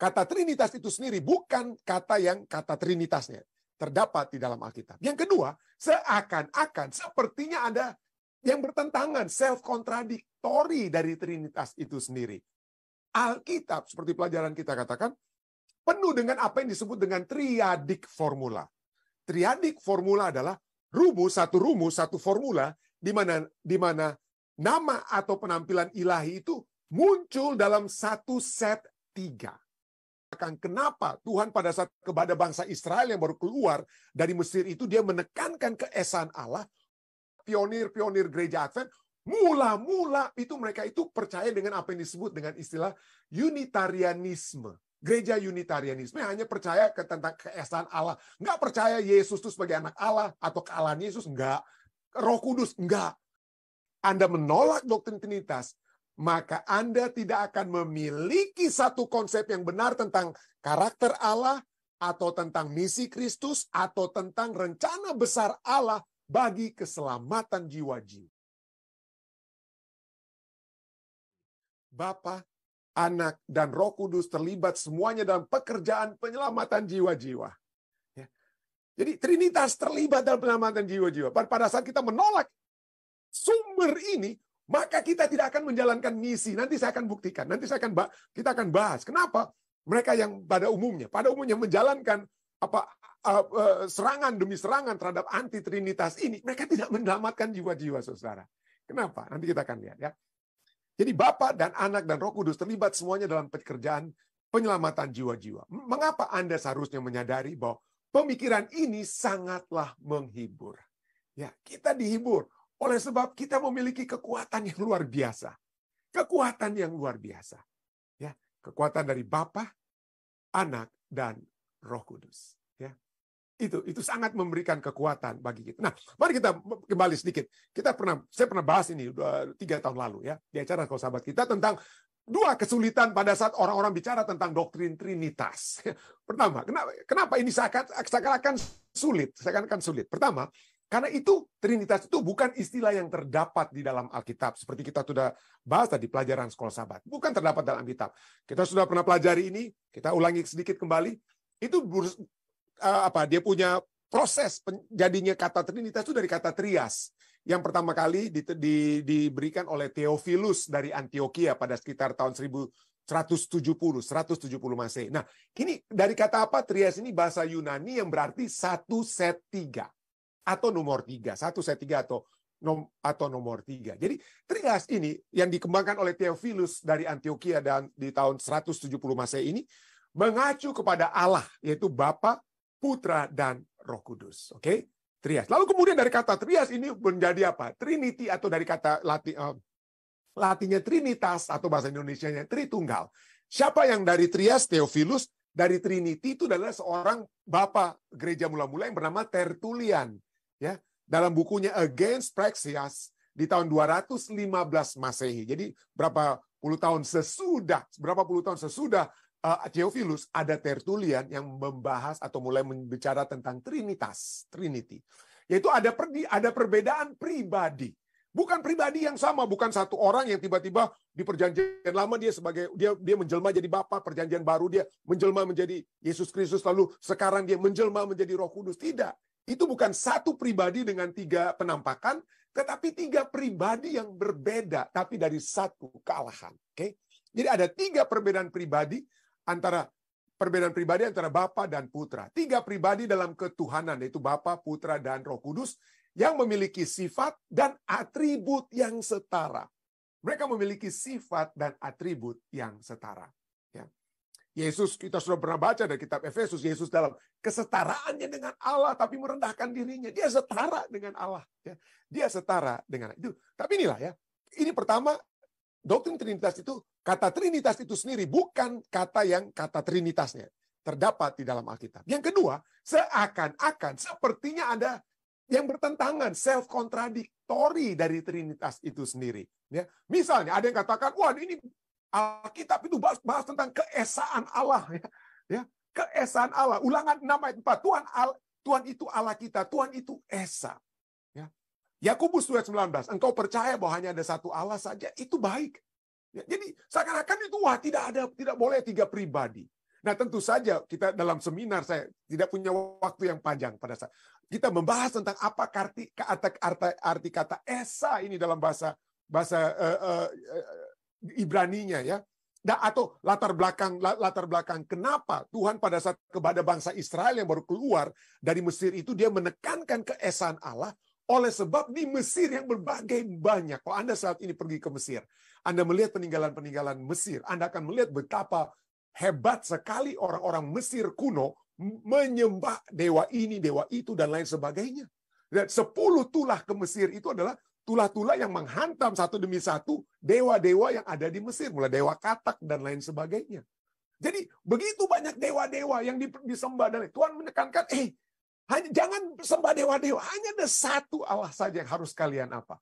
kata Trinitas itu sendiri bukan kata Trinitasnya terdapat di dalam Alkitab. Yang kedua, seakan-akan sepertinya ada yang bertentangan, self-contradictory dari Trinitas itu sendiri. Alkitab, seperti pelajaran kita katakan, penuh dengan apa yang disebut dengan triadik formula. Triadik formula adalah rumus, satu formula, di mana nama atau penampilan ilahi itu muncul dalam satu set 3. Kenapa Tuhan pada saat kepada bangsa Israel yang baru keluar dari Mesir itu, dia menekankan keesaan Allah. Pionir-pionir gereja Advent, mula-mula itu mereka itu percaya dengan apa yang disebut dengan istilah Unitarianisme. Gereja Unitarianisme hanya percaya tentang keesaan Allah. Nggak percaya Yesus itu sebagai anak Allah atau kealahan Yesus, nggak. Roh Kudus, nggak. Anda menolak doktrin Trinitas, maka Anda tidak akan memiliki satu konsep yang benar tentang karakter Allah, atau tentang misi Kristus, atau tentang rencana besar Allah bagi keselamatan jiwa-jiwa. Bapa, Anak, dan Roh Kudus terlibat semuanya dalam pekerjaan penyelamatan jiwa-jiwa. Ya. Jadi Trinitas terlibat dalam penyelamatan jiwa-jiwa. Pada saat kita menolak sumber ini, maka kita tidak akan menjalankan misi. Nanti saya akan buktikan. Kita akan bahas kenapa mereka yang pada umumnya menjalankan serangan demi serangan terhadap anti Trinitas ini, mereka tidak menyelamatkan jiwa-jiwa, saudara. Kenapa? Nanti kita akan lihat ya. Jadi Bapa dan Anak dan Roh Kudus terlibat semuanya dalam pekerjaan penyelamatan jiwa-jiwa. Mengapa Anda seharusnya menyadari bahwa pemikiran ini sangatlah menghibur? Ya, kita dihibur oleh sebab kita memiliki kekuatan yang luar biasa. Kekuatan yang luar biasa. Ya, kekuatan dari Bapa, Anak, dan Roh Kudus. Ya. Itu sangat memberikan kekuatan bagi kita. Nah, mari kita kembali sedikit. Saya pernah bahas ini 3 tahun lalu ya, di acara Sekolah Sahabat kita tentang 2 kesulitan pada saat orang-orang bicara tentang doktrin Trinitas. Pertama, kenapa ini seakan-akan sulit? Pertama, karena itu Trinitas itu bukan istilah yang terdapat di dalam Alkitab. Seperti kita sudah bahas tadi pelajaran Sekolah Sahabat. Bukan terdapat dalam Alkitab. Kita sudah pernah pelajari ini, kita ulangi sedikit kembali. Itu dia punya proses jadinya kata Trinitas itu dari kata trias. Yang pertama kali diberikan oleh Theophilus dari Antioquia pada sekitar tahun 170 Masehi. Nah, ini dari kata apa? Trias ini bahasa Yunani yang berarti satu set 3. Atau nomor 3, 1 set 3 atau nomor 3. Jadi trias ini yang dikembangkan oleh Theophilus dari Antioquia dan di tahun 170 Masehi ini mengacu kepada Allah, yaitu Bapa, Putra, dan Roh Kudus. Oke? Trias. Lalu kemudian dari kata trias ini menjadi apa? Trinity, atau dari kata Latinnya Trinitas, atau bahasa Indonesianya Tritunggal. Siapa yang dari trias? Theophilus. Dari Trinity itu adalah seorang bapa gereja mula-mula yang bernama Tertullian. Ya, dalam bukunya Against Praxeas di tahun 215 Masehi. Jadi berapa puluh tahun sesudah Theophilus, ada Tertullian yang membahas atau mulai berbicara tentang Trinity. Yaitu ada perbedaan pribadi. Bukan pribadi yang sama, bukan satu orang yang tiba-tiba di perjanjian lama dia menjelma jadi Bapa, perjanjian baru dia menjelma menjadi Yesus Kristus, lalu sekarang dia menjelma menjadi Roh Kudus. Tidak. Itu bukan satu pribadi dengan 3 penampakan, tetapi 3 pribadi yang berbeda, tapi dari satu kealahan. Oke? Jadi ada 3 perbedaan pribadi antara Bapa dan Putra. 3 pribadi dalam ketuhanan, yaitu Bapa, Putra, dan Roh Kudus, yang memiliki sifat dan atribut yang setara. Mereka memiliki sifat dan atribut yang setara. Ya. Yesus, kita sudah pernah baca dari kitab Efesus, Yesus dalam kesetaraannya dengan Allah, tapi merendahkan dirinya. Dia setara dengan Allah. Ya. Dia setara dengan itu. Tapi inilah ya, ini pertama, doktrin Trinitas itu, kata Trinitas itu sendiri bukan kata Trinitasnya terdapat di dalam Alkitab. Yang kedua, seakan-akan sepertinya ada yang bertentangan, self-contradictory dari Trinitas itu sendiri. Ya. Misalnya ada yang katakan, wah ini Alkitab itu bahas tentang keesaan Allah. Ya. Keesaan Allah. Ulangan 6 ayat 4. Tuhan itu Allah kita. Tuhan itu Esa. Ya. Yakobus 2:19. Engkau percaya bahwa hanya ada satu Allah saja, itu baik. Ya. Jadi seakan-akan itu tidak boleh 3 pribadi. Nah, tentu saja kita dalam seminar, saya tidak punya waktu yang panjang pada saat kita membahas tentang apa arti kata esa ini dalam bahasa Ibraninya, ya. Atau latar belakang kenapa Tuhan pada saat kepada bangsa Israel yang baru keluar dari Mesir itu dia menekankan keesaan Allah, oleh sebab di Mesir yang berbagai banyak. Kalau Anda saat ini pergi ke Mesir, Anda melihat peninggalan-peninggalan Mesir, Anda akan melihat betapa hebat sekali orang-orang Mesir kuno menyembah dewa ini, dewa itu, dan lain sebagainya. Dan 10 tulah ke Mesir itu adalah tulah-tulah yang menghantam satu demi satu dewa-dewa yang ada di Mesir, mulai dewa Katak dan lain sebagainya. Jadi begitu banyak dewa-dewa yang disembah, dan Tuhan menekankan, jangan sembah dewa-dewa, hanya ada satu Allah saja yang harus kalian apa?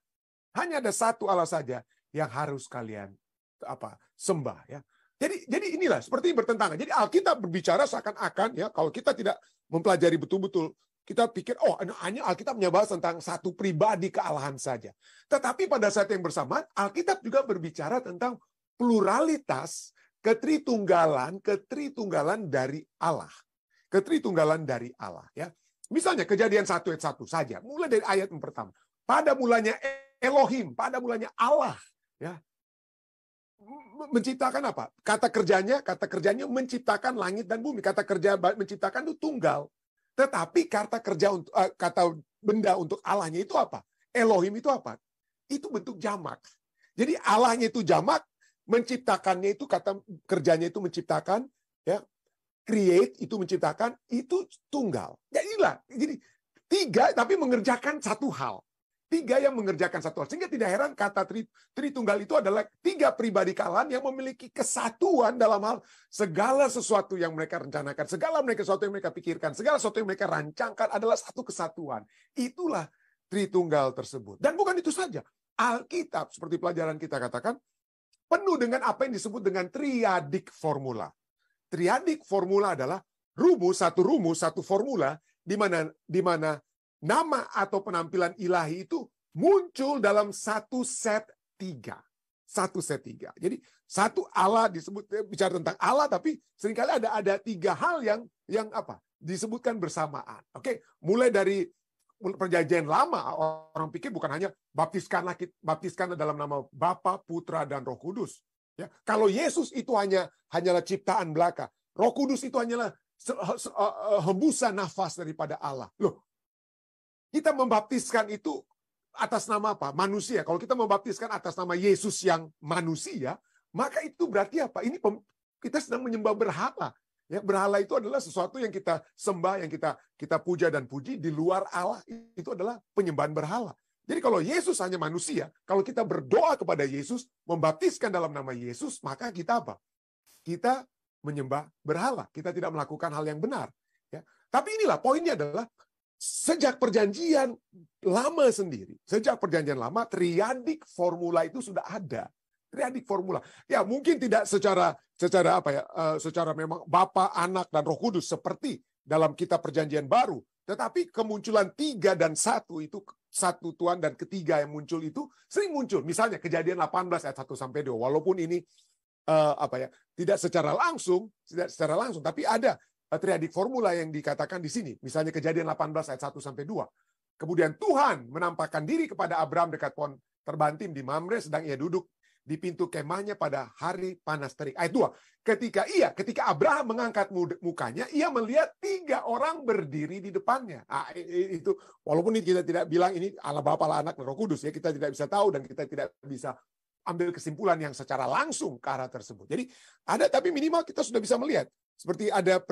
Hanya ada satu Allah saja yang harus kalian sembah, ya. Jadi inilah seperti bertentangan. Jadi Alkitab berbicara seakan-akan, ya, kalau kita tidak mempelajari betul-betul, kita pikir, hanya Alkitab menyebut tentang satu pribadi kealahan saja. Tetapi pada saat yang bersamaan, Alkitab juga berbicara tentang pluralitas, ketritunggalan dari Allah. Ketritunggalan dari Allah, ya. Misalnya Kejadian 1 ayat 1 saja, mulai dari ayat yang pertama. Pada mulanya Elohim, pada mulanya Allah, ya. Menciptakan apa? Kata kerjanya menciptakan langit dan bumi. Kata kerja menciptakan itu tunggal. Tetapi kata benda untuk Allahnya itu apa? Elohim itu apa? Itu bentuk jamak. Jadi Allahnya itu jamak, menciptakannya itu kata kerjanya itu menciptakan, ya. Create itu menciptakan, itu tunggal. Jadi 3 tapi mengerjakan satu hal. 3 yang mengerjakan satu hal. Sehingga tidak heran kata Tritunggal itu adalah 3 pribadi kealahan yang memiliki kesatuan dalam hal segala sesuatu yang mereka rencanakan, segala sesuatu yang mereka pikirkan, segala sesuatu yang mereka rancangkan adalah satu kesatuan. Itulah Tritunggal tersebut. Dan bukan itu saja. Alkitab, seperti pelajaran kita katakan, penuh dengan apa yang disebut dengan triadik formula. Triadik formula adalah satu formula di mana nama atau penampilan ilahi itu muncul dalam satu set 3. Satu set 3. Jadi satu Allah disebut, bicara tentang Allah, tapi seringkali ada 3 hal yang disebutkan bersamaan. Oke, mulai dari Perjanjian Lama, orang pikir bukan hanya baptiskan dalam nama Bapa, Putra, dan Roh Kudus. Ya, kalau Yesus itu hanyalah ciptaan belaka, Roh Kudus itu hanyalah hembusan nafas daripada Allah. Loh, kita membaptiskan itu atas nama apa? Manusia. Kalau kita membaptiskan atas nama Yesus yang manusia, maka itu berarti apa? Ini kita sedang menyembah berhala. Ya, berhala itu adalah sesuatu yang kita sembah, yang kita puja dan puji di luar Allah. Itu adalah penyembahan berhala. Jadi kalau Yesus hanya manusia, kalau kita berdoa kepada Yesus, membaptiskan dalam nama Yesus, maka kita apa? Kita menyembah berhala. Kita tidak melakukan hal yang benar. Ya. Tapi inilah poinnya adalah sejak Perjanjian Lama sendiri, sejak Perjanjian Lama, triadik formula itu sudah ada. Triadik formula. Ya, mungkin tidak secara memang Bapa, Anak, dan Roh Kudus seperti dalam kitab Perjanjian Baru. Tetapi kemunculan 3 dan 1 itu, satu Tuhan dan ketiga yang muncul itu sering muncul. Misalnya Kejadian 18 ayat 1 sampai 2. Walaupun ini tidak secara langsung, tapi ada triadik formula yang dikatakan di sini. Misalnya Kejadian 18 ayat 1 sampai 2. Kemudian Tuhan menampakkan diri kepada Abraham dekat pohon terbantim di Mamre, sedang ia duduk di pintu kemahnya pada hari panas terik. Ayat 2. Ketika Abraham mengangkat mukanya, ia melihat 3 orang berdiri di depannya. Itu walaupun kita tidak bilang ini Allah Bapa, Allah Anak, dan Roh Kudus, ya, kita tidak bisa tahu dan kita tidak bisa ambil kesimpulan yang secara langsung ke arah tersebut. Jadi ada, tapi minimal kita sudah bisa melihat. Seperti ada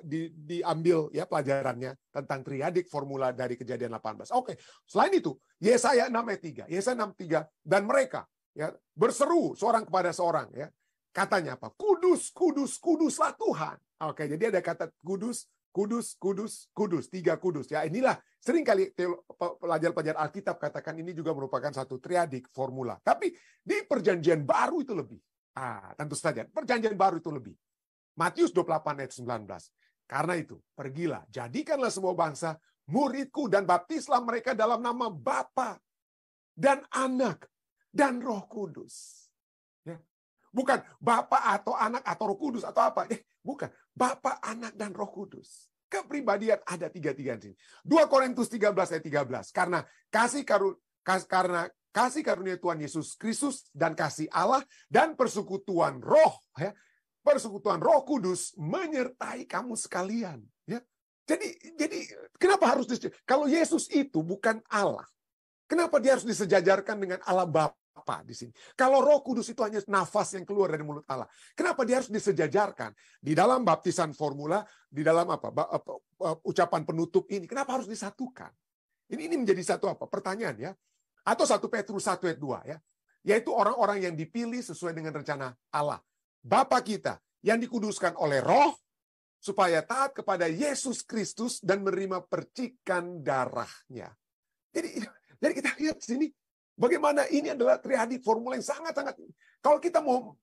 diambil ya pelajarannya tentang triadik formula dari Kejadian 18. Oke, selain itu Yesaya 6 ayat 3. Yesaya 6:3, dan mereka ya berseru seorang kepada seorang, ya. Katanya apa? Kudus, kudus, kuduslah Tuhan. Oke, jadi ada kata kudus, kudus, kudus, kudus, 3 kudus. Ya, inilah seringkali pelajar-pelajar Alkitab katakan ini juga merupakan satu triadik formula. Tapi di Perjanjian Baru itu lebih. Tentu saja, Perjanjian Baru itu lebih. Matius 28 ayat 19. Karena itu, pergilah, jadikanlah semua bangsa muridku dan baptislah mereka dalam nama Bapa dan Anak dan Roh Kudus. Ya. Bukan Bapa atau Anak atau Roh Kudus atau apa. Bukan. Bapa, Anak, dan Roh Kudus. Kepribadian ada tiga-tiga di sini. 2 Korintus 13 ayat 13. Karena kasih karunia Tuhan Yesus Kristus dan kasih Allah dan persekutuan Roh, ya, persekutuan Roh Kudus menyertai kamu sekalian. Ya. Jadi kenapa harus kalau Yesus itu bukan Allah, kenapa dia harus disejajarkan dengan Allah Bapa di sini? Kalau Roh Kudus itu hanya nafas yang keluar dari mulut Allah, kenapa dia harus disejajarkan di dalam baptisan formula, di dalam ucapan penutup ini? Kenapa harus disatukan? Ini menjadi satu pertanyaan ya. Atau 1 Petrus 1 ayat 2 ya. Yaitu orang-orang yang dipilih sesuai dengan rencana Allah. Bapa kita yang dikuduskan oleh Roh supaya taat kepada Yesus Kristus dan menerima percikan darahnya. Jadi kita lihat di sini bagaimana ini adalah triadi formula yang sangat-sangat. Kalau kita mau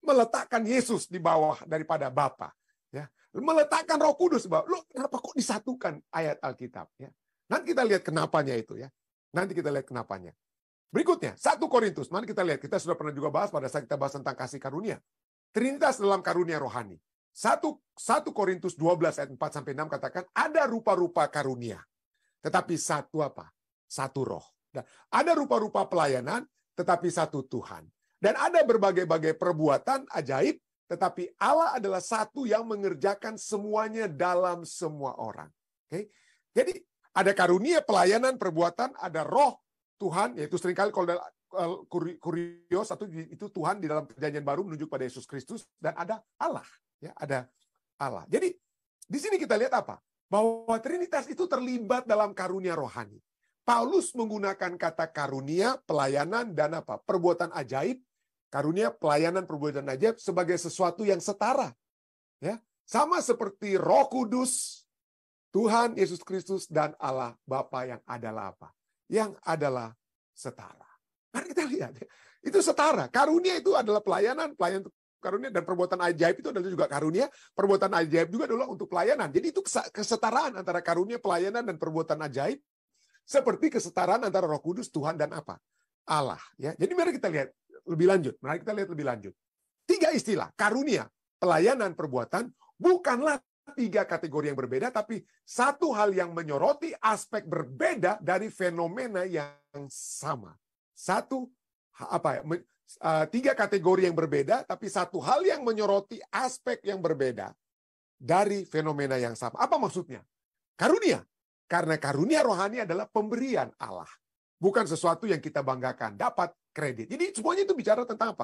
meletakkan Yesus di bawah daripada Bapa, ya, meletakkan Roh Kudus di bawah, kenapa kok disatukan ayat Alkitab? Ya. Nanti kita lihat kenapanya itu ya. Nanti kita lihat kenapanya. Berikutnya 1 Korintus. Mari kita lihat. Kita sudah pernah juga bahas pada saat kita bahas tentang kasih karunia. Trinitas dalam karunia rohani. 1 Korintus 12 ayat 4-6 katakan ada rupa-rupa karunia. Tetapi satu Satu roh. Dan ada rupa-rupa pelayanan tetapi satu Tuhan. Dan ada berbagai-bagai perbuatan ajaib tetapi Allah adalah satu yang mengerjakan semuanya dalam semua orang. Oke? Jadi ada karunia pelayanan perbuatan, ada roh Tuhan, yaitu seringkali kalau kurios itu Tuhan di dalam perjanjian baru menunjuk pada Yesus Kristus, dan ada Allah. Ya, ada Allah. Jadi di sini kita lihat bahwa Trinitas itu terlibat dalam karunia rohani. Paulus menggunakan kata karunia, pelayanan, dan perbuatan ajaib. Karunia, pelayanan, perbuatan ajaib sebagai sesuatu yang setara. Ya, sama seperti Roh Kudus, Tuhan Yesus Kristus, dan Allah Bapa yang adalah Yang adalah setara. Mari kita lihat. Itu setara. Karunia itu adalah pelayanan karunia, dan perbuatan ajaib itu adalah juga karunia. Perbuatan ajaib juga adalah untuk pelayanan. Jadi itu kesetaraan antara karunia, pelayanan, dan perbuatan ajaib. Seperti kesetaraan antara Roh Kudus, Tuhan, dan Allah. Ya. Jadi mari kita lihat lebih lanjut. Mari kita lihat lebih lanjut. 3 istilah. Karunia, pelayanan, perbuatan. Bukanlah 3 kategori yang berbeda, tapi satu hal yang menyoroti aspek berbeda dari fenomena yang sama. 3 kategori yang berbeda, tapi satu hal yang menyoroti aspek yang berbeda dari fenomena yang sama. Apa maksudnya? Karunia. Karena karunia rohani adalah pemberian Allah. Bukan sesuatu yang kita banggakan, dapat kredit. Jadi semuanya itu bicara tentang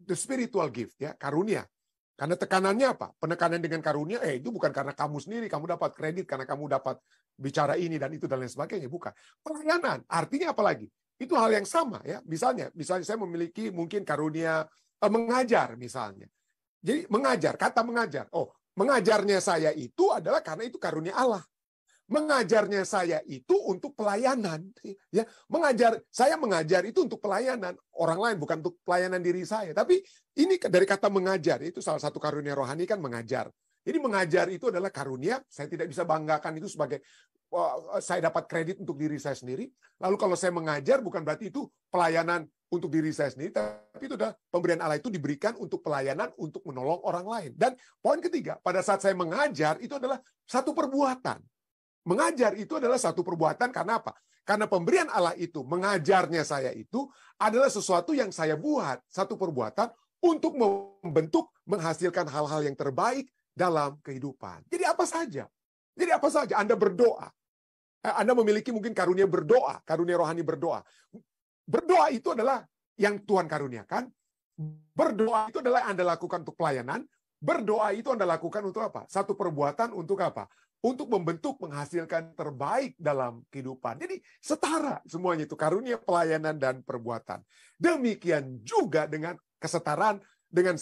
The spiritual gift, ya, karunia. Karena tekanannya penekanan dengan karunia, itu bukan karena kamu sendiri, kamu dapat kredit, karena kamu dapat bicara ini dan itu dan lain sebagainya. Bukan. Pelayanan, artinya apa lagi? Itu hal yang sama ya. Misalnya saya memiliki mungkin karunia mengajar misalnya. Jadi kata mengajar. Mengajarnya saya itu adalah karena itu karunia Allah. Mengajarnya saya itu untuk pelayanan, ya. Saya mengajar itu untuk pelayanan orang lain, bukan untuk pelayanan diri saya. Tapi ini dari kata mengajar, itu salah satu karunia rohani kan mengajar. Jadi mengajar itu adalah karunia. Saya tidak bisa banggakan itu sebagai saya dapat kredit untuk diri saya sendiri. Lalu kalau saya mengajar bukan berarti itu pelayanan untuk diri saya sendiri, tapi itu adalah pemberian Allah itu diberikan untuk pelayanan, untuk menolong orang lain. Dan poin ketiga, pada saat saya mengajar itu adalah satu perbuatan. Mengajar itu adalah satu perbuatan karena apa? Karena pemberian Allah itu, mengajarnya saya itu adalah sesuatu yang saya buat, satu perbuatan untuk membentuk, menghasilkan hal-hal yang terbaik dalam kehidupan. Jadi apa saja? Anda berdoa. Anda memiliki mungkin karunia berdoa, karunia rohani berdoa. Berdoa itu adalah yang Tuhan karuniakan. Berdoa itu adalah yang Anda lakukan untuk pelayanan. Berdoa itu Anda lakukan untuk apa? Satu perbuatan untuk apa? Untuk membentuk, menghasilkan terbaik dalam kehidupan. Jadi setara semuanya itu, karunia, pelayanan, dan perbuatan. Demikian juga dengan kesetaraan dengan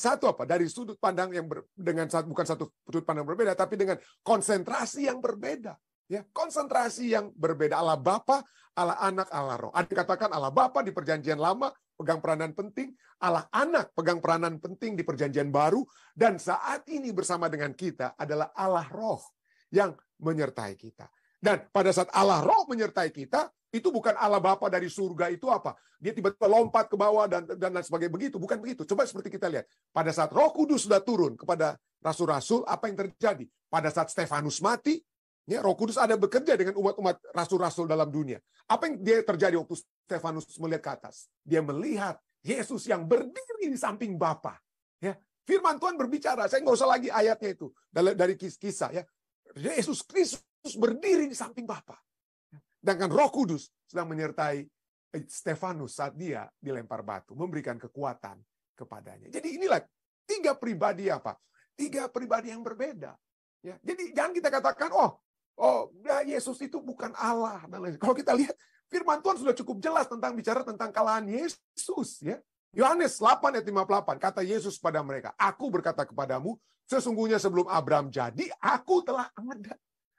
dari sudut pandang yang bukan satu sudut pandang berbeda, tapi dengan konsentrasi yang berbeda. Ya, konsentrasi yang berbeda. Allah Bapa, Allah Anak, Allah Roh. Ada dikatakan Allah Bapa di Perjanjian Lama pegang peranan penting, Allah Anak pegang peranan penting di Perjanjian Baru, dan saat ini bersama dengan kita adalah Allah Roh yang menyertai kita. Dan pada saat Allah Roh menyertai kita, Itu bukan Allah Bapa dari surga itu apa? Dia tiba-tiba lompat ke bawah dan lain sebagainya begitu. Bukan begitu. Coba seperti kita lihat. Pada saat Roh Kudus sudah turun kepada rasul-rasul, apa yang terjadi? Pada saat Stefanus mati, ya, Roh Kudus ada bekerja dengan umat-umat rasul-rasul dalam dunia. Apa yang dia terjadi waktu Stefanus melihat ke atas? Dia melihat Yesus yang berdiri di samping Bapa. Ya, firman Tuhan berbicara. Saya nggak usah lagi ayatnya itu dari kisah. Ya, Yesus Kristus berdiri di samping Bapa. Sedangkan Roh Kudus sedang menyertai Stefanus saat dia dilempar batu, memberikan kekuatan kepadanya. Jadi inilah 3 pribadi apa? 3 pribadi yang berbeda. Ya, jadi jangan kita katakan, Yesus itu bukan Allah. Kalau kita lihat, firman Tuhan sudah cukup jelas bicara tentang kalahan Yesus. Ya. Yohanes 8 ayat 58, kata Yesus pada mereka, aku berkata kepadamu, sesungguhnya sebelum Abraham jadi, aku telah ada.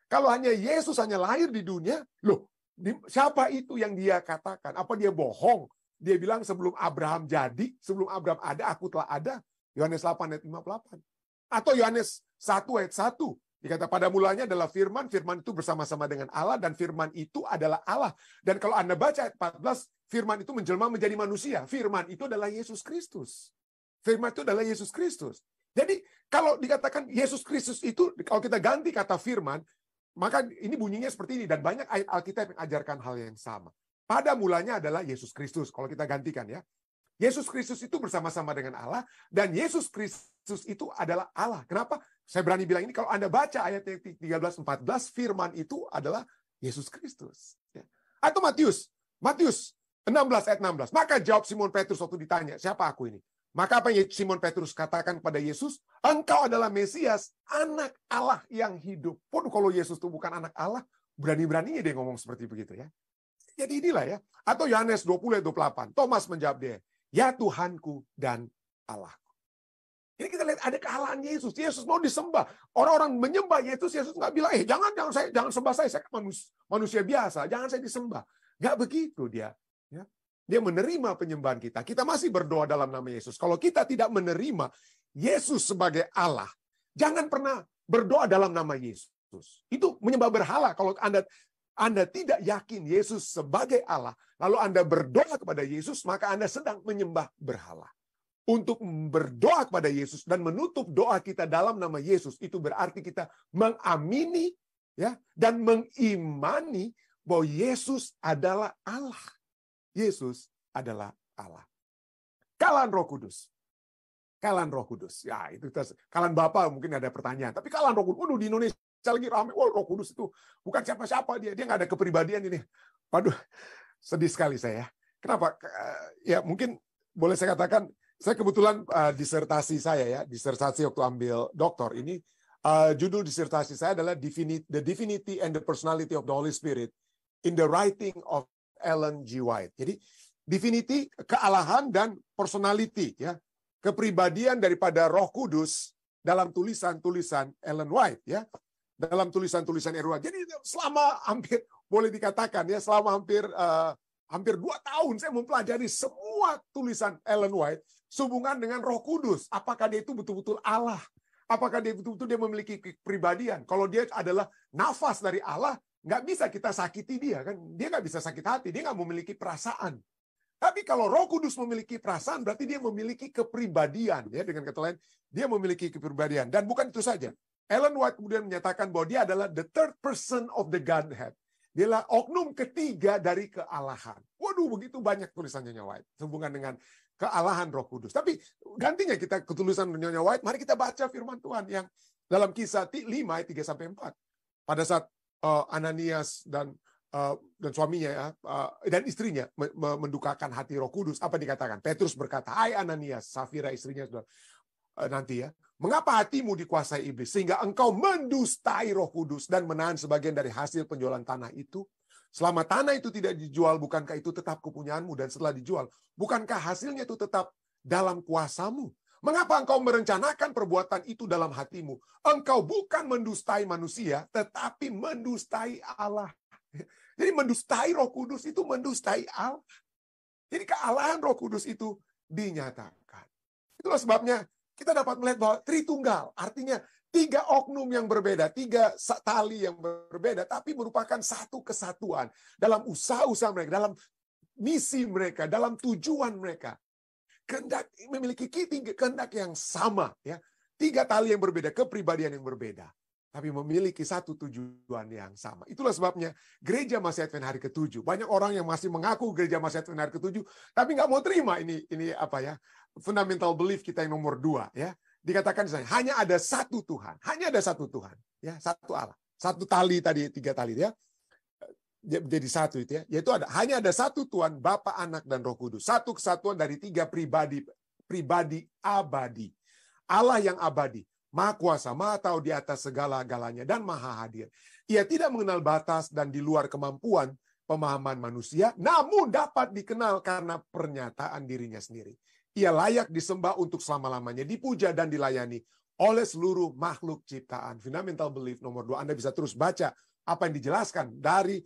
Kalau hanya Yesus hanya lahir di dunia, siapa itu yang dia katakan? Apa dia bohong? Dia bilang sebelum Abraham jadi, sebelum Abraham ada, aku telah ada. Yohanes 8 ayat 58. Atau Yohanes 1 ayat 1. Dikata pada mulanya adalah firman, firman itu bersama-sama dengan Allah, dan firman itu adalah Allah. Dan kalau Anda baca ayat 14, firman itu menjelma menjadi manusia. Firman itu adalah Yesus Kristus. Firman itu adalah Yesus Kristus. Jadi kalau dikatakan Yesus Kristus itu, kalau kita ganti kata firman, maka ini bunyinya seperti ini, dan banyak ayat Alkitab yang ajarkan hal yang sama. Pada mulanya adalah Yesus Kristus, kalau kita gantikan ya. Yesus Kristus itu bersama-sama dengan Allah, dan Yesus Kristus itu adalah Allah. Kenapa? Saya berani bilang ini, kalau Anda baca ayat 13-14, firman itu adalah Yesus Kristus. Atau Matius 16 ayat 16. Maka jawab Simon Petrus waktu ditanya, siapa aku ini? Maka apa yang Simon Petrus katakan kepada Yesus? Engkau adalah Mesias, anak Allah yang hidup. Pun kalau Yesus itu bukan anak Allah, berani-beraninya dia ngomong seperti begitu ya. Jadi inilah ya. Atau Yohanes 20 ayat 28. Thomas menjawab dia, ya Tuhanku dan Allahku. Jadi kita lihat ada kealahan Yesus. Yesus mau disembah. Orang-orang menyembah Yesus nggak bilang, jangan sembah saya kan manusia biasa, jangan saya disembah. Nggak begitu dia. Ya. Dia menerima penyembahan kita. Kita masih berdoa dalam nama Yesus. Kalau kita tidak menerima Yesus sebagai Allah, jangan pernah berdoa dalam nama Yesus. Itu menyembah berhala. Kalau Anda tidak yakin Yesus sebagai Allah, lalu Anda berdoa kepada Yesus, maka Anda sedang menyembah berhala. Untuk berdoa kepada Yesus dan menutup doa kita dalam nama Yesus, itu berarti kita mengamini ya, dan mengimani bahwa Yesus adalah Allah. Yesus adalah Allah. Kalahan Roh Kudus. Kalahan Roh Kudus. Ya, itu kalahan Bapa mungkin ada pertanyaan. Tapi kalahan Roh Kudus, di Indonesia lagi ramai. Roh Kudus itu bukan siapa-siapa dia. Dia nggak ada kepribadian ini. Waduh, sedih sekali saya. Kenapa? Ya, mungkin boleh saya katakan, saya kebetulan disertasi saya disertasi waktu ambil doktor ini, judul disertasi saya adalah The Divinity and the Personality of the Holy Spirit in the Writing of Ellen G. White. Jadi divinity, kealahan dan personality ya, kepribadian daripada Roh Kudus dalam tulisan-tulisan Ellen White ya. Dalam tulisan-tulisan Ellen White. Jadi selama hampir boleh dikatakan ya, selama hampir 2 tahun saya mempelajari semua tulisan Ellen White sehubungan dengan Roh Kudus. Apakah dia itu betul-betul Allah? Apakah dia betul-betul dia memiliki kepribadian? Kalau dia adalah nafas dari Allah, nggak bisa kita sakiti dia kan, dia nggak bisa sakit hati, dia nggak memiliki perasaan. Tapi kalau Roh Kudus memiliki perasaan, berarti dia memiliki kepribadian ya. Dengan kata lain, dia memiliki kepribadian. Dan bukan itu saja, Ellen White kemudian menyatakan bahwa dia adalah the third person of the Godhead. Dia adalah oknum ketiga dari kealahan. Waduh, begitu banyak tulisannya Nyonya White sehubungan dengan kealahan Roh Kudus. Tapi gantinya kita ke tulisan Nyonya White, mari kita baca firman Tuhan yang dalam Kisah 5 ayat 3-4. Pada saat Ananias dan suaminya ya, dan istrinya mendukakan hati Roh Kudus, apa dikatakan? Petrus berkata, "Hai Ananias," Safira istrinya sudah nanti ya, "mengapa hatimu dikuasai iblis sehingga engkau mendustai Roh Kudus dan menahan sebagian dari hasil penjualan tanah itu? Selama tanah itu tidak dijual, bukankah itu tetap kepunyaanmu? Dan setelah dijual, bukankah hasilnya itu tetap dalam kuasamu? Mengapa engkau merencanakan perbuatan itu dalam hatimu? Engkau bukan mendustai manusia, tetapi mendustai Allah." Jadi mendustai Roh Kudus itu mendustai Allah. Jadi kealahan Roh Kudus itu dinyatakan. Itulah sebabnya kita dapat melihat bahwa Tritunggal, artinya tiga oknum yang berbeda, tiga tali yang berbeda, tapi merupakan satu kesatuan dalam usaha-usaha mereka, dalam misi mereka, dalam tujuan mereka. Kehendak memiliki kehendak yang sama, ya. Tiga tali yang berbeda, kepribadian yang berbeda, tapi memiliki satu tujuan yang sama. Itulah sebabnya gereja Masih Advent hari ke-7. Banyak orang yang masih mengaku gereja Masih Advent hari ke-7, tapi nggak mau terima ini apa ya? Fundamental belief kita yang nomor 2, ya. Dikatakan misalnya, hanya ada satu Tuhan, hanya ada satu Tuhan, ya, satu Allah, satu tali tadi, tiga tali, ya, jadi satu itu, ya, yaitu hanya ada satu Tuhan, Bapa, Anak, dan Roh Kudus, satu kesatuan dari tiga pribadi abadi, Allah yang abadi, Maha Kuasa, Maha Tahu di atas segala-galanya, dan Maha Hadir. Ia tidak mengenal batas dan di luar kemampuan pemahaman manusia, namun dapat dikenal karena pernyataan dirinya sendiri. Ia layak disembah untuk selama-lamanya, dipuja dan dilayani oleh seluruh makhluk ciptaan. Fundamental belief nomor 2. Anda bisa terus baca apa yang dijelaskan dari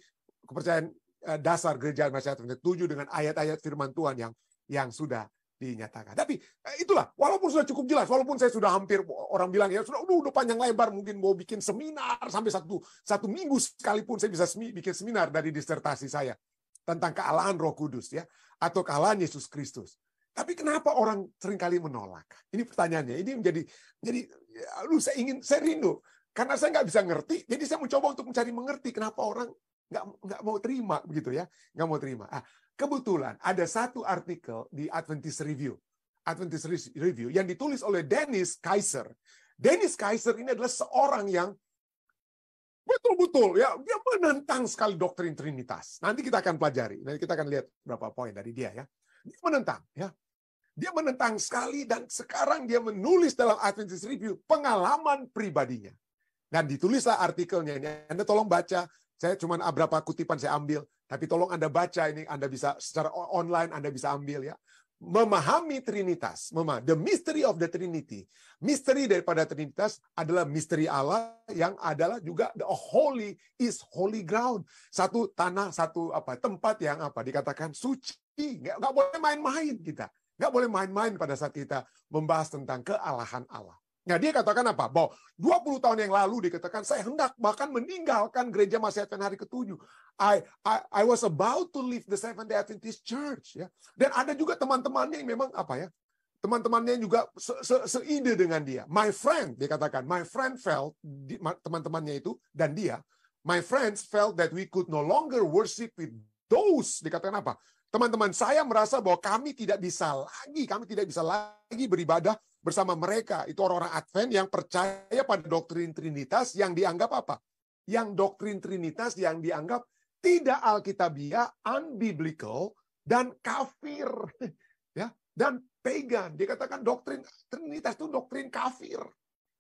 kepercayaan dasar gereja Masih Advent 7 dengan ayat-ayat firman Tuhan yang sudah dinyatakan. Tapi itulah, walaupun sudah cukup jelas, walaupun saya sudah hampir, orang bilang ya sudah udah panjang lebar, mungkin mau bikin seminar sampai satu minggu sekalipun saya bisa bikin seminar dari disertasi saya tentang kealahan Roh Kudus, ya, atau kealahan Yesus Kristus. Tapi kenapa orang seringkali menolak? Ini pertanyaannya. Ini menjadi saya rindu karena saya nggak bisa ngerti. Jadi saya mencoba untuk mencari mengerti kenapa orang nggak mau terima begitu, ya, nggak mau terima. Kebetulan ada satu artikel di Adventist Review yang ditulis oleh Dennis Kaiser. Dennis Kaiser ini adalah seorang yang betul-betul, ya, dia menentang sekali doktrin Trinitas. Nanti kita akan pelajari, nanti kita akan lihat beberapa poin dari dia, ya. Dia menentang, ya. Dia menentang sekali dan sekarang dia menulis dalam Adventist Review pengalaman pribadinya. Dan ditulislah artikelnya ini. Anda tolong baca. Saya cuma beberapa kutipan saya ambil, tapi tolong Anda baca ini, Anda bisa secara online Anda bisa ambil, ya. Memahami Trinitas, the mystery of the Trinity. Misteri daripada Trinitas adalah misteri Allah yang adalah juga the holy is holy ground. Satu tanah, satu tempat yang dikatakan suci. Nggak boleh main-main kita. Nggak boleh main-main pada saat kita membahas tentang kealahan Allah. Nah, dia katakan apa? Bahwa 20 tahun yang lalu dikatakan saya hendak bahkan meninggalkan gereja Masih Advent hari ke-7. I was about to leave the Seventh-day Adventist Church, ya. Dan ada juga teman-temannya yang memang teman-temannya juga seide dengan dia. My friend, dia katakan, my friend felt, teman-temannya itu dan dia, my friends felt that we could no longer worship with those, dikatakan apa? Teman-teman saya merasa bahwa kami tidak bisa lagi beribadah bersama mereka. Itu orang-orang Advent yang percaya pada doktrin Trinitas yang dianggap apa? Yang doktrin Trinitas yang dianggap tidak alkitabiah, unbiblical, dan kafir. Ya, dan pagan. Dikatakan doktrin Trinitas itu doktrin kafir.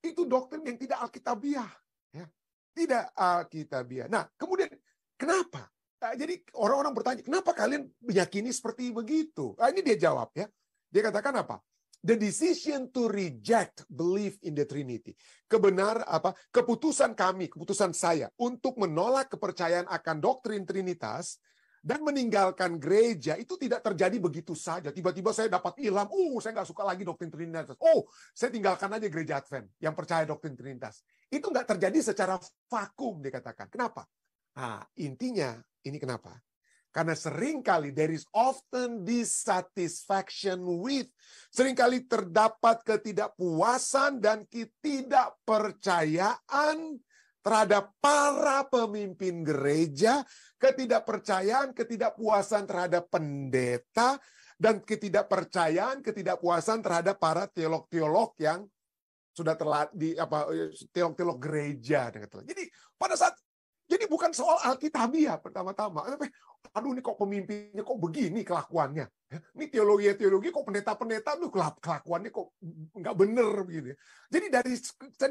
Itu doktrin yang tidak alkitabiah. Ya, tidak alkitabiah. Nah, kemudian kenapa? Jadi orang-orang bertanya, kenapa kalian meyakini seperti begitu? Ini dia jawab, ya. Dia katakan apa? The decision to reject belief in the Trinity. Keputusan saya untuk menolak kepercayaan akan doktrin Trinitas dan meninggalkan gereja itu tidak terjadi begitu saja. Tiba-tiba saya dapat ilham, saya nggak suka lagi doktrin Trinitas. Saya tinggalkan aja gereja Advent yang percaya doktrin Trinitas. Itu nggak terjadi secara vakum, dikatakan. Kenapa? Intinya, ini kenapa? Karena seringkali there is often dissatisfaction with. Seringkali terdapat ketidakpuasan dan ketidakpercayaan terhadap para pemimpin gereja, ketidakpuasan terhadap pendeta, dan ketidakpuasan terhadap para teolog-teolog yang sudah teolog-teolog gereja. Jadi pada saat jadi bukan soal alkitabiah pertama-tama. Aduh, ini kok pemimpinnya kok begini kelakuannya. Ini teologi kok pendeta-pendeta tuh kelakuannya kok nggak bener begini. Jadi dari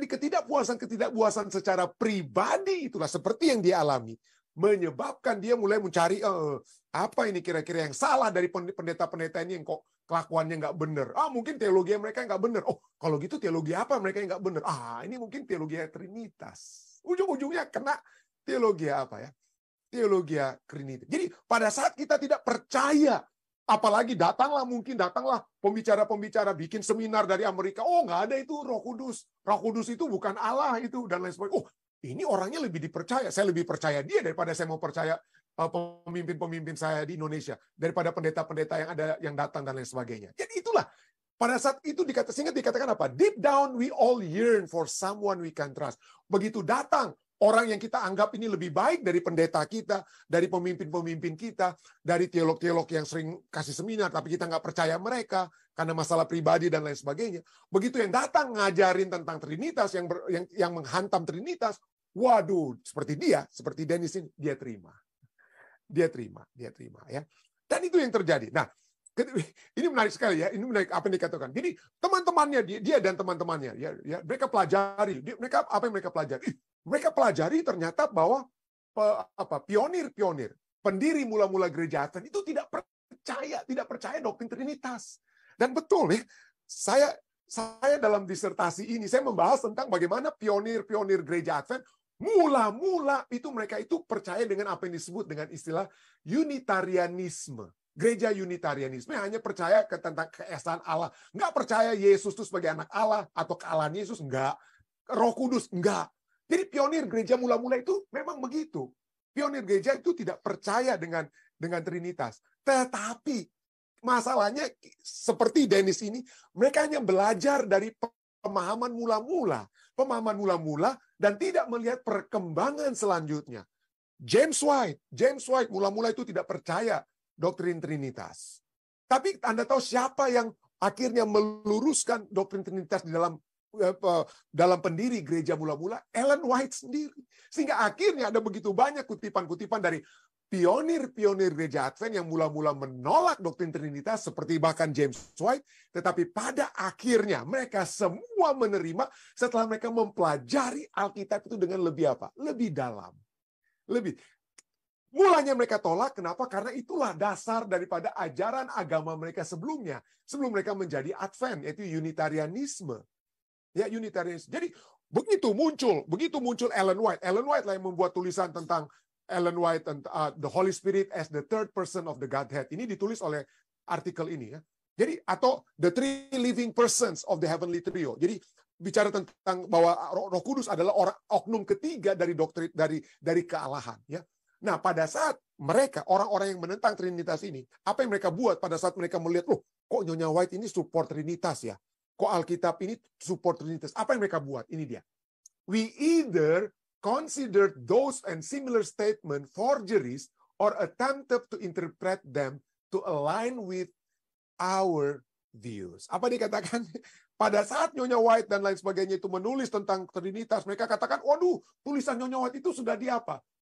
ketidakpuasan secara pribadi itulah seperti yang dia alami, menyebabkan dia mulai mencari apa ini kira-kira yang salah dari pendeta-pendeta ini yang kok kelakuannya nggak bener. Mungkin teologi mereka nggak bener. Kalau gitu teologi apa mereka yang nggak bener? Ini mungkin teologi Trinitas. Ujung-ujungnya kena teologi apa, ya? Teologi Trinity. Jadi pada saat kita tidak percaya Apalagi datanglah pembicara-pembicara bikin seminar dari Amerika. Oh, nggak ada itu Roh Kudus. Roh Kudus itu bukan Allah itu dan lain sebagainya. Oh, ini orangnya lebih dipercaya. Saya lebih percaya dia daripada saya mau percaya pemimpin-pemimpin saya di Indonesia, daripada pendeta-pendeta yang ada yang datang dan lain sebagainya. Jadi itulah pada saat itu dikatakan apa? Deep down we all yearn for someone we can trust. Begitu datang orang yang kita anggap ini lebih baik dari pendeta kita, dari pemimpin-pemimpin kita, dari teolog-teolog yang sering kasih seminar, tapi kita nggak percaya mereka karena masalah pribadi dan lain sebagainya. Begitu yang datang ngajarin tentang Trinitas, yang menghantam Trinitas, waduh, seperti Dennis ini, dia terima. Dia terima ya. Dan itu yang terjadi. Nah, ini menarik sekali ya. Ini menarik apa yang dikatakan. Jadi teman-temannya dia dan teman-temannya ya mereka pelajari. Apa yang mereka pelajari? Mereka pelajari ternyata bahwa pionir-pionir, pendiri mula-mula gereja Advent itu tidak percaya doktrin Trinitas. Dan betul ya, saya dalam disertasi ini saya membahas tentang bagaimana pionir-pionir gereja Advent mula-mula itu mereka itu percaya dengan apa yang disebut dengan istilah Unitarianisme. Gereja Unitarianisme hanya percaya tentang keesaan Allah. Nggak percaya Yesus itu sebagai anak Allah atau kealahan Yesus, nggak. Roh Kudus, nggak. Jadi pionir gereja mula-mula itu memang begitu. Pionir gereja itu tidak percaya dengan Trinitas. Tetapi masalahnya seperti Dennis ini, mereka hanya belajar dari pemahaman mula-mula. Pemahaman mula-mula dan tidak melihat perkembangan selanjutnya. James White mula-mula itu tidak percaya doktrin Trinitas. Tapi Anda tahu siapa yang akhirnya meluruskan doktrin Trinitas di dalam pendiri gereja mula-mula? Ellen White sendiri. Sehingga akhirnya ada begitu banyak kutipan-kutipan dari pionir-pionir gereja Advent yang mula-mula menolak doktrin Trinitas seperti bahkan James White, tetapi pada akhirnya mereka semua menerima setelah mereka mempelajari Alkitab itu dengan lebih apa? Lebih dalam. Mulanya mereka tolak, kenapa? Karena itulah dasar daripada ajaran agama mereka sebelumnya. Sebelum mereka menjadi Advent, yaitu Unitarianisme. Ya, Unitarianisme. Jadi begitu muncul Ellen White. Ellen White lah yang membuat tulisan tentang Ellen White and the Holy Spirit as the third person of the Godhead. Ini ditulis oleh artikel ini ya. Jadi atau the three living persons of the heavenly trio. Jadi bicara tentang bahwa Roh Kudus adalah oknum ketiga dari doktrin dari kealahan ya. Nah, pada saat mereka orang-orang yang menentang Trinitas ini, apa yang mereka buat pada saat mereka melihat, loh, kok Nyonya White ini support Trinitas ya? Kok Alkitab ini support Trinitas? Apa yang mereka buat? Ini dia. We either considered those and similar statement forgeries or attempted to interpret them to align with our views. Apa dikatakan? Pada saat Nyonya White dan lain sebagainya itu menulis tentang Trinitas, mereka katakan, waduh, tulisan Nyonya White itu sudah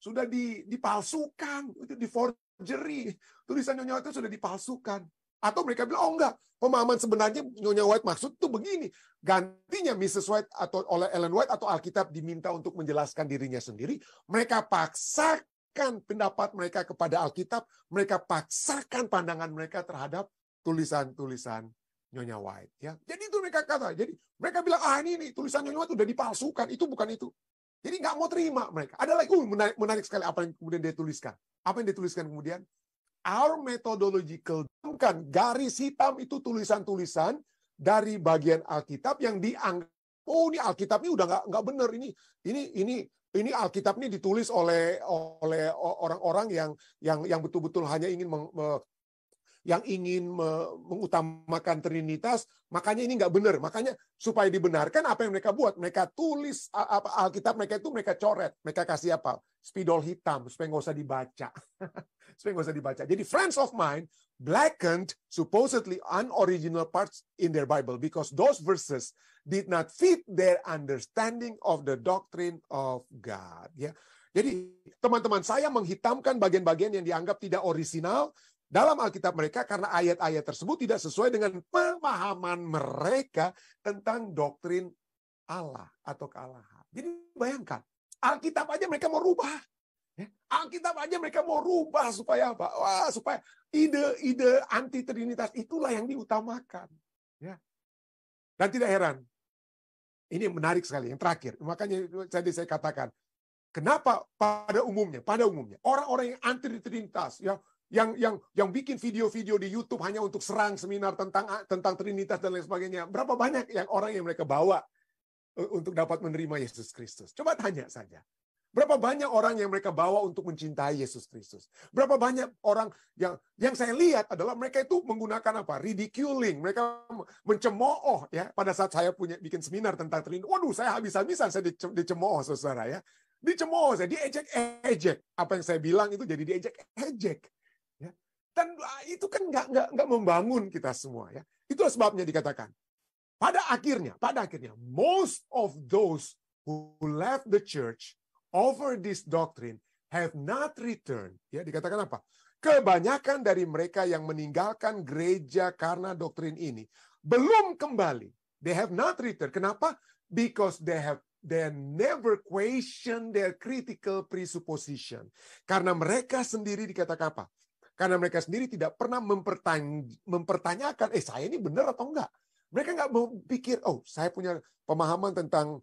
Sudah dipalsukan, itu di forgery. Tulisan Nyonya White itu sudah dipalsukan. Atau mereka bilang, oh enggak, pemahaman sebenarnya Nyonya White maksud itu begini. Gantinya Mrs. White atau oleh Ellen White atau Alkitab diminta untuk menjelaskan dirinya sendiri. Mereka paksakan pendapat mereka kepada Alkitab. Mereka paksakan pandangan mereka terhadap tulisan-tulisan Nyonya White. Ya. Jadi itu mereka kata. Jadi mereka bilang, ini tulisan Nyonya White sudah dipalsukan. Itu bukan itu. Jadi nggak mau terima mereka. Ada lagi, menarik sekali apa yang kemudian dia tuliskan. Apa yang dituliskan kemudian? Our methodological, kan garis hitam itu tulisan-tulisan dari bagian Alkitab yang dianggap, oh ini Alkitab ini udah nggak benar, ini Alkitab ini ditulis oleh orang-orang yang betul-betul hanya ingin mengutamakan Trinitas, makanya ini nggak benar. Makanya supaya dibenarkan apa yang mereka buat, mereka tulis Alkitab mereka coret, mereka kasih apa? Spidol hitam supaya nggak usah dibaca. Supaya nggak usah dibaca. Jadi friends of mine blackened supposedly unoriginal parts in their Bible because those verses did not fit their understanding of the doctrine of God. Ya, jadi teman-teman saya menghitamkan bagian-bagian yang dianggap tidak orisinal dalam Alkitab mereka karena ayat-ayat tersebut tidak sesuai dengan pemahaman mereka tentang doktrin Allah atau kealahan. Jadi bayangkan, Alkitab aja mereka mau rubah. Alkitab aja mereka mau rubah supaya apa? Wah, supaya ide anti Trinitas itulah yang diutamakan. Ya. Dan tidak heran, ini menarik sekali. Yang terakhir, makanya saya katakan, kenapa pada umumnya orang-orang yang anti Trinitas, ya yang bikin video-video di YouTube hanya untuk serang seminar tentang Trinitas dan lain sebagainya. Berapa banyak orang yang mereka bawa untuk dapat menerima Yesus Kristus? Coba tanya saja. Berapa banyak orang yang mereka bawa untuk mencintai Yesus Kristus? Berapa banyak orang yang saya lihat adalah mereka itu menggunakan apa? Ridiculing. Mereka mencemooh ya. Pada saat saya bikin seminar tentang Trinitas, waduh, saya habis-habisan saya dicemooh, saudara ya. Dicemooh, saya diejek-ejek. Apa yang saya bilang itu jadi diejek-ejek. Ya. Dan itu kan nggak membangun kita semua ya. Itulah sebabnya dikatakan pada akhirnya most of those who left the church over this doctrine have not returned. Ya, dikatakan apa? Kebanyakan dari mereka yang meninggalkan gereja karena doktrin ini belum kembali. They have not returned. Kenapa? Because they never question their critical presupposition. Karena mereka sendiri dikatakan apa? Karena mereka sendiri tidak pernah mempertanyakan, saya ini benar atau enggak? Mereka nggak mau pikir, saya punya pemahaman tentang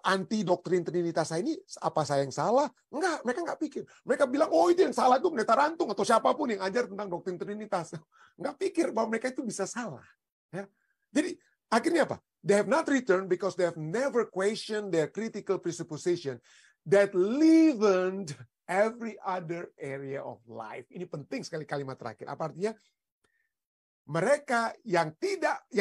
anti doktrin Trinitas saya ini, apa saya yang salah? Enggak, mereka nggak pikir. Mereka bilang, itu yang salah itu Pendeta Rantung atau siapapun yang ajar tentang doktrin Trinitas. Nggak pikir bahwa mereka itu bisa salah. Ya. Jadi akhirnya apa? They have not returned because they have never questioned their critical presupposition that leavened every other area of life. Ini penting sekali kalimat terakhir. Apa artinya? Mereka yang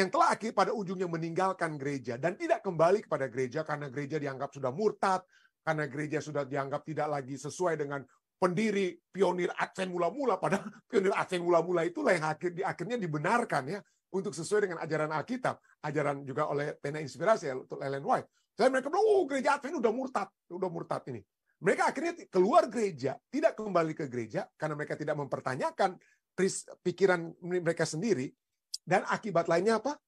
telah akhir pada ujungnya meninggalkan gereja dan tidak kembali kepada gereja karena gereja dianggap sudah murtad, karena gereja sudah dianggap tidak lagi sesuai dengan pendiri pionir Advent mula-mula, padahal pionir Advent mula-mula itulah yang akhirnya dibenarkan ya untuk sesuai dengan ajaran Alkitab, ajaran juga oleh pena inspirasi untuk Ellen White. Jadi mereka bilang, gereja Advent udah murtad ini. Mereka akhirnya keluar gereja, tidak kembali ke gereja karena mereka tidak mempertanyakan pikiran mereka sendiri, dan akibat lainnya apa?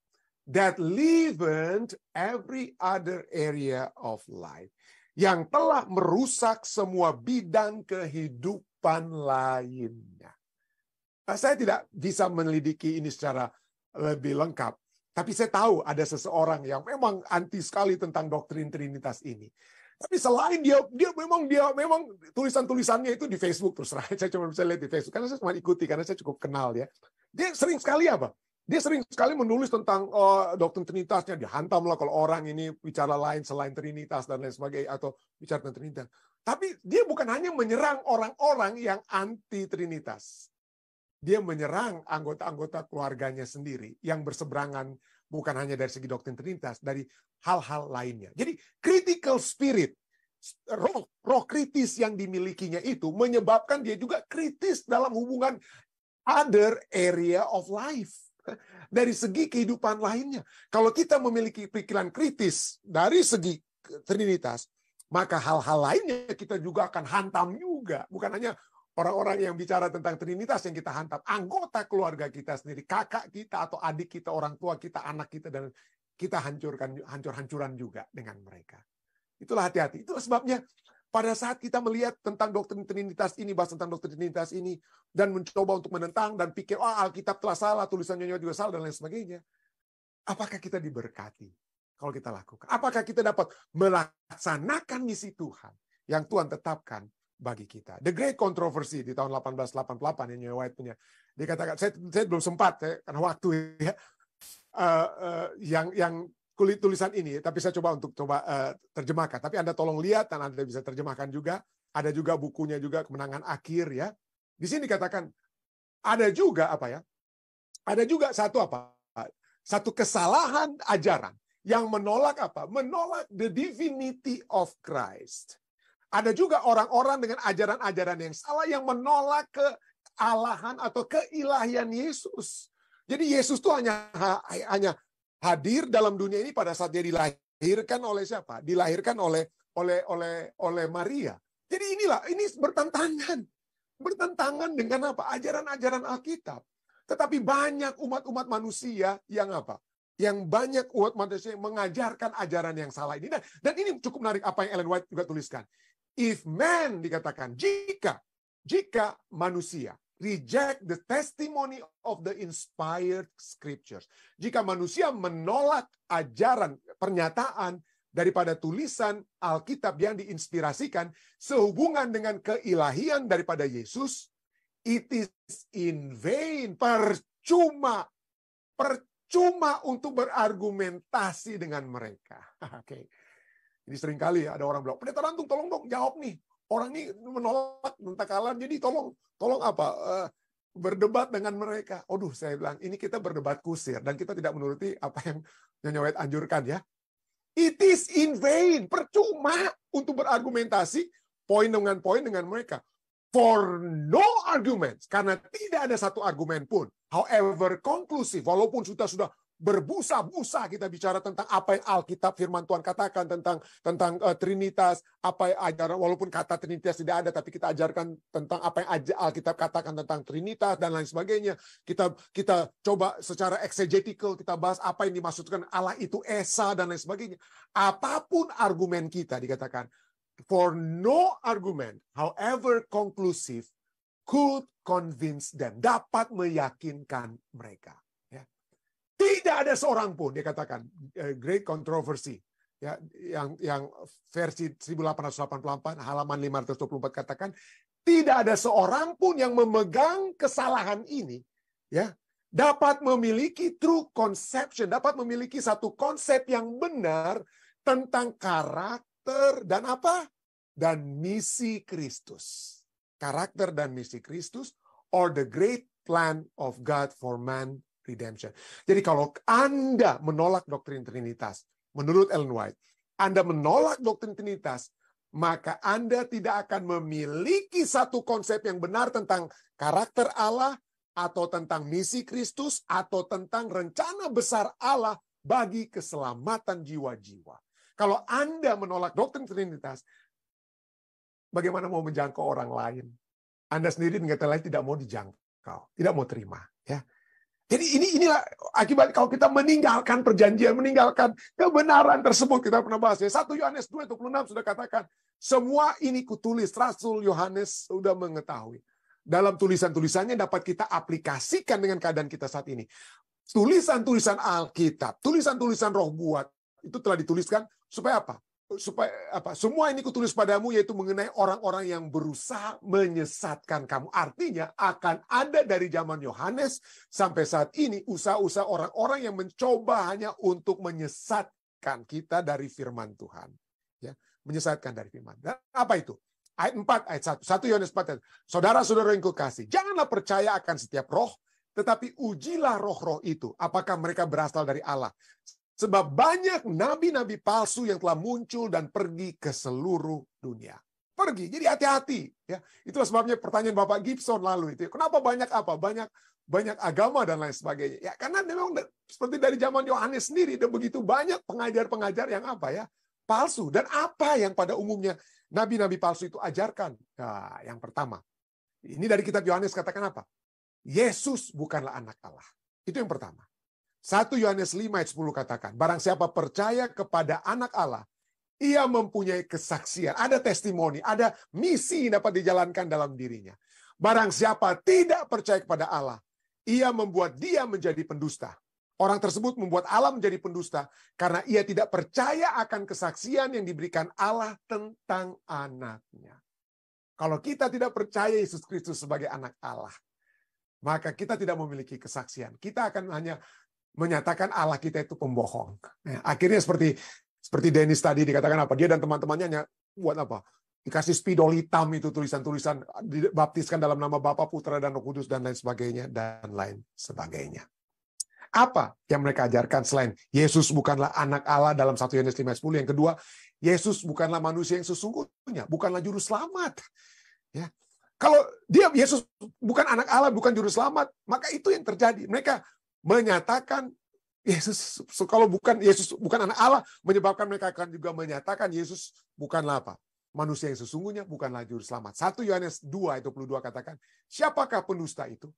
That leavened every other area of life, yang telah merusak semua bidang kehidupan lainnya. Saya tidak bisa meneliti ini secara lebih lengkap, tapi saya tahu ada seseorang yang memang anti sekali tentang doktrin Trinitas ini. Tapi selain dia memang tulisan-tulisannya itu di Facebook, terus saya cuma bisa lihat di Facebook karena saya cuma ikuti karena saya cukup kenal ya. Dia sering sekali apa? Dia sering sekali menulis tentang doktrin Trinitasnya, dihantam lah kalau orang ini bicara lain selain Trinitas dan lain sebagainya atau bicara tentang Trinitas. Tapi dia bukan hanya menyerang orang-orang yang anti Trinitas. Dia menyerang anggota-anggota keluarganya sendiri yang berseberangan bukan hanya dari segi doktrin Trinitas, dari hal-hal lainnya. Jadi critical spirit, roh kritis yang dimilikinya itu menyebabkan dia juga kritis dalam hubungan other area of life. Dari segi kehidupan lainnya. Kalau kita memiliki pikiran kritis dari segi Trinitas, maka hal-hal lainnya kita juga akan hantam juga. Bukan hanya orang-orang yang bicara tentang Trinitas yang kita hantam, anggota keluarga kita sendiri, kakak kita atau adik kita, orang tua kita, anak kita, dan kita hancur-hancuran juga dengan mereka. Itulah hati-hati. Itulah sebabnya pada saat kita melihat tentang doktrin Trinitas ini, bahas tentang doktrin Trinitas ini, dan mencoba untuk menentang dan pikir, Alkitab telah salah, tulisannya juga salah, dan lain sebagainya. Apakah kita diberkati kalau kita lakukan? Apakah kita dapat melaksanakan misi Tuhan yang Tuhan tetapkan bagi kita? The Great Controversy di tahun 1888 yang White punya. Dia katakan, saya belum sempat karena waktu ya, yang kulit tulisan ini, tapi saya coba terjemahkan. Tapi Anda tolong lihat dan Anda bisa terjemahkan juga. Ada juga bukunya juga, Kemenangan Akhir ya. Di sini dikatakan ada juga Ada juga satu kesalahan ajaran yang menolak menolak the divinity of Christ. Ada juga orang-orang dengan ajaran-ajaran yang salah yang menolak kealahan atau keilahian Yesus. Jadi Yesus itu hanya hadir dalam dunia ini pada saat dia dilahirkan oleh siapa? Dilahirkan oleh Maria. Jadi ini bertentangan dengan ajaran-ajaran Alkitab. Tetapi banyak umat-umat manusia yang Yang banyak umat manusia yang mengajarkan ajaran yang salah ini. Dan ini cukup menarik apa yang Ellen White juga tuliskan. If man, dikatakan, jika manusia reject the testimony of the inspired scriptures. Jika manusia menolak ajaran, pernyataan daripada tulisan Alkitab yang diinspirasikan sehubungan dengan keilahian daripada Yesus, It is in vain. Percuma untuk berargumentasi dengan mereka. Oke. Jadi seringkali ada orang bilang, Pendeta Rantung tolong dong jawab nih. Orang ini menolak tentang kalian, jadi tolong apa? Berdebat dengan mereka. Aduh, saya bilang, ini kita berdebat kusir dan kita tidak menuruti apa yang Nyonya White anjurkan ya. It is in vain. Percuma untuk berargumentasi poin dengan mereka. For no arguments. Karena tidak ada satu argumen pun. However conclusive. Walaupun sudah berbusa-busa kita bicara tentang apa yang Alkitab firman Tuhan katakan tentang Trinitas, apa yang ajaran, walaupun kata Trinitas tidak ada, tapi kita ajarkan tentang apa yang Alkitab katakan tentang Trinitas dan lain sebagainya. Kita coba secara exegetical kita bahas apa yang dimaksudkan Allah itu Esa dan lain sebagainya. Apapun argumen kita dikatakan, for no argument, however conclusive, could convince them, dapat meyakinkan mereka. Tidak ada seorang pun, dia katakan, great controversy, ya, yang versi 1888, halaman 524 katakan, tidak ada seorang pun yang memegang kesalahan ini, ya, dapat memiliki true conception, dapat memiliki satu konsep yang benar tentang karakter dan apa? Dan misi Kristus. Karakter dan misi Kristus, or the great plan of God for man redemption. Jadi kalau Anda menolak doktrin Trinitas, menurut Ellen White, Anda menolak doktrin Trinitas, maka Anda tidak akan memiliki satu konsep yang benar tentang karakter Allah, atau tentang misi Kristus, atau tentang rencana besar Allah bagi keselamatan jiwa-jiwa. Kalau Anda menolak doktrin Trinitas, bagaimana mau menjangkau orang lain? Anda sendiri dengan kata lain tidak mau dijangkau, tidak mau terima, ya. Jadi inilah akibat kalau kita meninggalkan perjanjian, meninggalkan kebenaran tersebut. Kita pernah bahas ya, 1 Yohanes 2:26 sudah katakan, semua ini kutulis, Rasul Yohanes sudah mengetahui. Dalam tulisan-tulisannya dapat kita aplikasikan dengan keadaan kita saat ini. Tulisan-tulisan Alkitab, tulisan-tulisan Roh buat, itu telah dituliskan supaya apa? Supaya apa? Semua ini kutulis padamu, yaitu mengenai orang-orang yang berusaha menyesatkan kamu. Artinya akan ada dari zaman Yohanes sampai saat ini usaha-usaha orang-orang yang mencoba hanya untuk menyesatkan kita dari firman Tuhan, ya, menyesatkan dari firman. Dan apa itu? Ayat 4, ayat 1. 1 Yohanes 4. Saudara-saudara yang kukasihi, janganlah percaya akan setiap roh, tetapi ujilah roh-roh itu, apakah mereka berasal dari Allah. Sebab banyak nabi-nabi palsu yang telah muncul dan pergi ke seluruh dunia. Pergi, jadi hati-hati. Ya, itulah sebabnya pertanyaan Bapak Gibson lalu itu. Kenapa banyak apa? Banyak agama dan lain sebagainya. Ya, karena memang seperti dari zaman Yohanes sendiri, ada begitu banyak pengajar-pengajar yang apa ya? Palsu. Dan apa yang pada umumnya nabi-nabi palsu itu ajarkan? Nah, yang pertama, ini dari kitab Yohanes katakan apa? Yesus bukanlah anak Allah. Itu yang pertama. 1 Yohanes 5 ayat 10 katakan, barang siapa percaya kepada anak Allah, ia mempunyai kesaksian, ada testimoni, ada misi yang dapat dijalankan dalam dirinya. Barang siapa tidak percaya kepada Allah, ia membuat dia menjadi pendusta. Orang tersebut membuat Allah menjadi pendusta karena ia tidak percaya akan kesaksian yang diberikan Allah tentang anaknya. Kalau kita tidak percaya Yesus Kristus sebagai anak Allah, maka kita tidak memiliki kesaksian. Kita akan hanya menyatakan Allah kita itu pembohong. Nah, akhirnya seperti Dennis tadi dikatakan apa? Dia dan teman-temannya hanya buat apa? Dikasih spidol hitam itu tulisan-tulisan, dibaptiskan dalam nama Bapa, Putra, dan Roh Kudus dan lain sebagainya dan lain sebagainya. Apa yang mereka ajarkan selain Yesus bukanlah anak Allah dalam 1 Yohanes 5:10? Yang kedua, Yesus bukanlah manusia yang sesungguhnya, bukanlah juru selamat. Ya. Kalau Yesus bukan anak Allah, bukan juru selamat, maka itu yang terjadi. Mereka menyatakan Yesus, kalau Yesus bukan anak Allah, menyebabkan mereka akan juga menyatakan Yesus bukanlah apa? Manusia yang sesungguhnya, bukanlah juru selamat. 1 Yohanes 2:22 katakan, siapakah pendusta itu?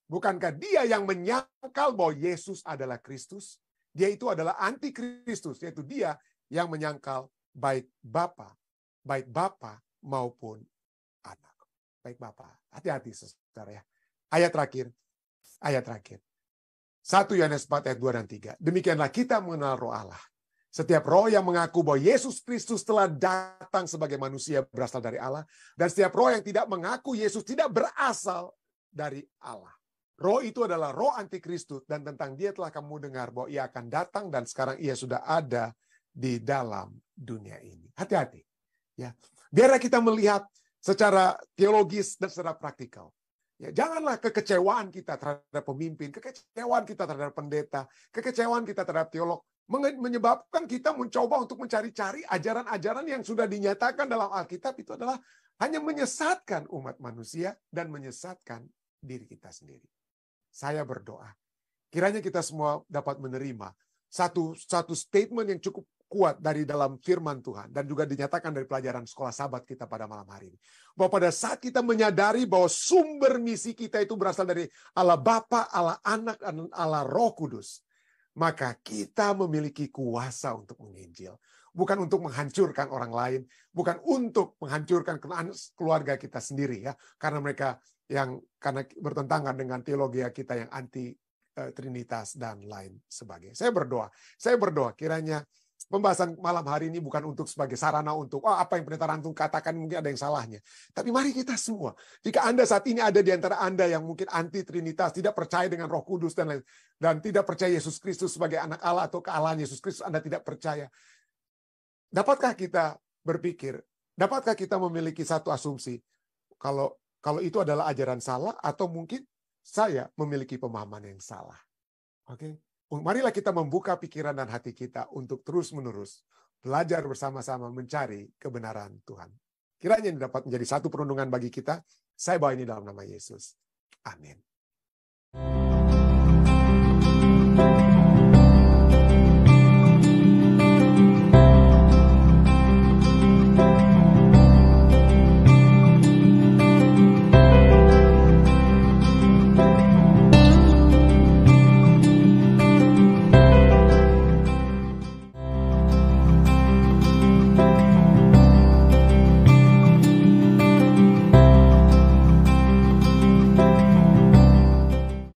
Bukankah dia yang menyangkal bahwa Yesus adalah Kristus? Dia itu adalah anti Kristus, yaitu dia yang menyangkal baik Bapa maupun anak. Baik Bapa. Hati-hati saudara ya. Ayat terakhir. 1 Yohanes 4 ayat 2 dan 3. Demikianlah kita mengenal roh Allah. Setiap roh yang mengaku bahwa Yesus Kristus telah datang sebagai manusia berasal dari Allah. Dan setiap roh yang tidak mengaku Yesus tidak berasal dari Allah. Roh itu adalah roh antikristus, dan tentang dia telah kamu dengar bahwa ia akan datang dan sekarang ia sudah ada di dalam dunia ini. Hati-hati. Ya. Biarlah kita melihat secara teologis dan secara praktikal. Ya, janganlah kekecewaan kita terhadap pemimpin, kekecewaan kita terhadap pendeta, kekecewaan kita terhadap teolog menyebabkan kita mencoba untuk mencari-cari ajaran-ajaran yang sudah dinyatakan dalam Alkitab itu adalah hanya menyesatkan umat manusia dan menyesatkan diri kita sendiri. Saya berdoa, kiranya kita semua dapat menerima satu statement yang cukup kuat dari dalam firman Tuhan dan juga dinyatakan dari pelajaran sekolah sahabat kita pada malam hari ini. Bahwa pada saat kita menyadari bahwa sumber misi kita itu berasal dari Allah Bapa, Allah Anak, dan Allah Roh Kudus, maka kita memiliki kuasa untuk menginjil. Bukan untuk menghancurkan orang lain, bukan untuk menghancurkan keluarga kita sendiri ya, karena mereka karena bertentangan dengan teologi kita yang anti Trinitas dan lain sebagainya. Saya berdoa kiranya pembahasan malam hari ini bukan untuk sebagai sarana untuk apa yang pendeta Rantung katakan mungkin ada yang salahnya. Tapi mari kita semua, jika Anda saat ini ada di antara Anda yang mungkin anti Trinitas, tidak percaya dengan Roh Kudus dan tidak percaya Yesus Kristus sebagai anak Allah atau kealahan Yesus Kristus, Anda tidak percaya. Dapatkah kita berpikir, dapatkah kita memiliki satu asumsi kalau itu adalah ajaran salah atau mungkin saya memiliki pemahaman yang salah. Oke. Marilah kita membuka pikiran dan hati kita untuk terus-menerus belajar bersama-sama mencari kebenaran Tuhan. Kiranya ini dapat menjadi satu perundungan bagi kita. Saya bawa ini dalam nama Yesus. Amin.